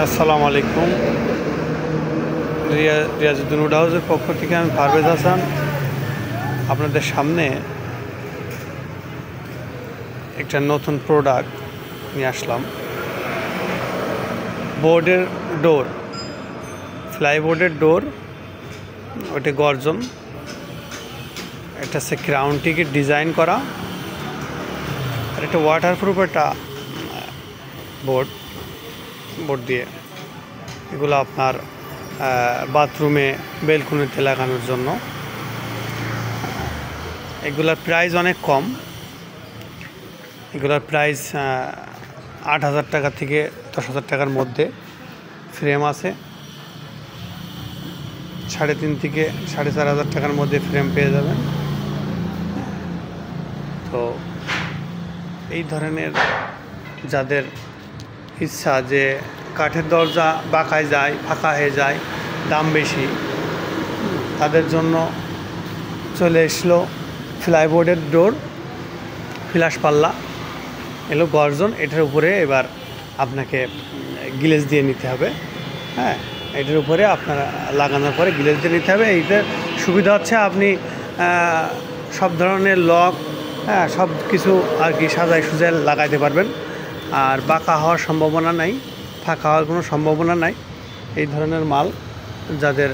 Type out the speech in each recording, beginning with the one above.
আসসালামু আলাইকুম। রিয়াজউদ্দিন উড হাউসের পক্ষ থেকে আমি পারভেজ হাসান আপনাদের সামনে একটা নতুন প্রোডাক্ট নিয়ে আসলাম। বোর্ডের ডোর, ফ্লাইবোর্ডের ডোর, ওটা গর্জন, এটা হচ্ছে ক্রাউনটিকে ডিজাইন করা, আর একটা ওয়াটারপ্রুফ একটা বোর্ড দিয়ে এগুলো আপনার বাথরুমে বেলকুনিতে লাগানোর জন্য। এগুলোর প্রাইস অনেক কম, এগুলোর প্রাইস ৮,০০০ টাকা থেকে ১০,০০০ টাকার মধ্যে। ফ্রেম আছে ৩.৫ থেকে ৪,৫০০ টাকার মধ্যে ফ্রেম পেয়ে যাবেন। তো এই ধরনের যাদের ইচ্ছা যে কাঠের দরজা বাঁকায় যায়, ফাঁকা হয়ে যায়, দাম বেশি, তাদের জন্য চলে এসলো ফ্লাইবোর্ডের ডোর, ফ্ল্যাশ পাল্লা এলো গর্জন। এটার উপরে এবার আপনাকে গ্লেজ দিয়ে নিতে হবে। হ্যাঁ, এটার উপরে আপনার লাগানোর পরে গ্লেজ দিয়ে নিতে হবে। এইটার সুবিধা হচ্ছে আপনি সব ধরনের লক, হ্যাঁ, সব কিছু আর কি সাজায় সুজায় লাগাইতে পারবেন। আর বাঁকা হওয়ার সম্ভাবনা নাই, ফাঁকা হওয়ার কোনো সম্ভাবনা নাই। এই ধরনের মাল যাদের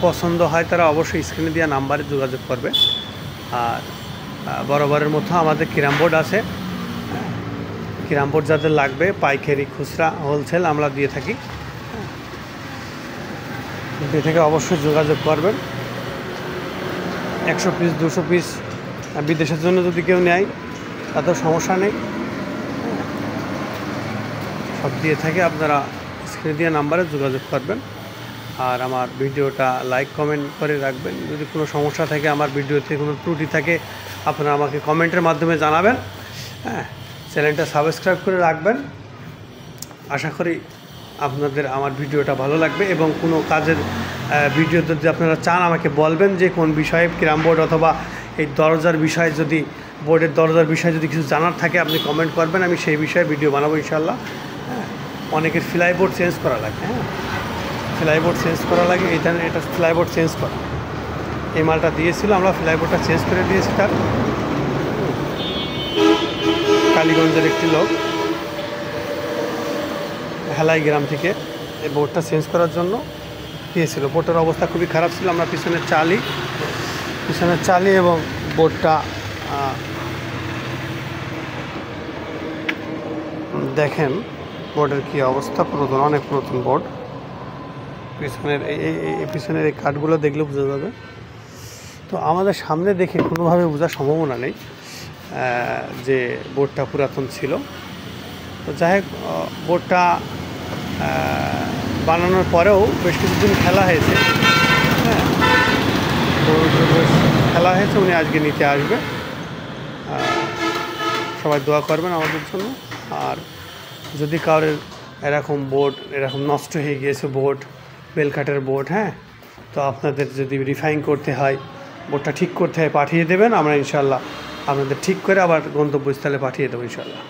পছন্দ হয় তারা অবশ্যই স্ক্রিনে দেওয়া নাম্বারে যোগাযোগ করবে। আর বরাবরের মতো আমাদের কিরাম বোর্ড আছে, কিরাম বোর্ড যাদের লাগবে পাইকারি, খুচরা, হোলসেল আমরা দিয়ে থাকি। দিয়ে থেকে অবশ্যই যোগাযোগ করবেন। ১০০ পিস ২০০ পিস বিদেশের জন্য যদি কেউ নেয় তাতেও সমস্যা নেই, সব দিয়ে থাকে। আপনারা স্ক্রিনে দেওয়া নাম্বারে যোগাযোগ করবেন। আর আমার ভিডিওটা লাইক কমেন্ট করে রাখবেন। যদি কোনো সমস্যা থাকে, আমার ভিডিওতে কোনো ত্রুটি থাকে, আপনারা আমাকে কমেন্টের মাধ্যমে জানাবেন। হ্যাঁ, চ্যানেলটা সাবস্ক্রাইব করে রাখবেন। আশা করি আপনাদের আমার ভিডিওটা ভালো লাগবে। এবং কোনো কাজের ভিডিও যদি আপনারা চান আমাকে বলবেন যে কোন বিষয়ে, কিরাম বোর্ড অথবা এই দরজার বিষয়ে, যদি বোর্ডের দরজার বিষয়ে যদি কিছু জানার থাকে আপনি কমেন্ট করবেন, আমি সেই বিষয়ে ভিডিও বানাবো ইনশাল্লাহ। হ্যাঁ, অনেকের ফ্লাইবোর্ড চেঞ্জ করা লাগে, হ্যাঁ, ফ্লাইবোর্ড চেঞ্জ করা লাগে। এটা ফ্লাইবোর্ড চেঞ্জ করা, এই মালটা দিয়েছিল, আমরা ফ্লাইবোর্ডটা চেঞ্জ করে দিয়েছি। তার কালীগঞ্জের একটি লোক হেলাই গ্রাম থেকে এই বোর্ডটা চেঞ্জ করার জন্য দিয়েছিল। বোর্ডটার অবস্থা খুবই খারাপ ছিল। আমরা পিছনের চালি এবং বোর্ডটা দেখেন, বোর্ডের কী অবস্থা, পুরাতন, অনেক পুরাতন বোর্ড। পিছনের এই কাঠগুলো দেখলে বোঝা যাবে। তো আমাদের সামনে দেখে কোনোভাবে বোঝার সম্ভাবনা নেই যে বোর্ডটা পুরাতন ছিল। তো যাই হোক, বোর্ডটা বানানোর পরেও বেশ কিছুদিন খেলা হয়েছে। হ্যাঁ, খেলা হয়েছে, উনি আজকে নিতে আসবে। সবাই দোয়া করবেন আমাদের জন্য। আর যদি কারোর এরকম বোর্ড এরকম নষ্ট হয়ে গিয়েছে, বোর্ড বেলকাটের বোর্ড, হ্যাঁ, তো আপনাদের যদি রিফাইন করতে হয়, বোর্ডটা ঠিক করতে হয়, পাঠিয়ে দেবেন। আমরা ইনশাল্লাহ আপনাদের ঠিক করে আবার গন্তব্যস্থলে পাঠিয়ে দেবো ইনশাল্লাহ।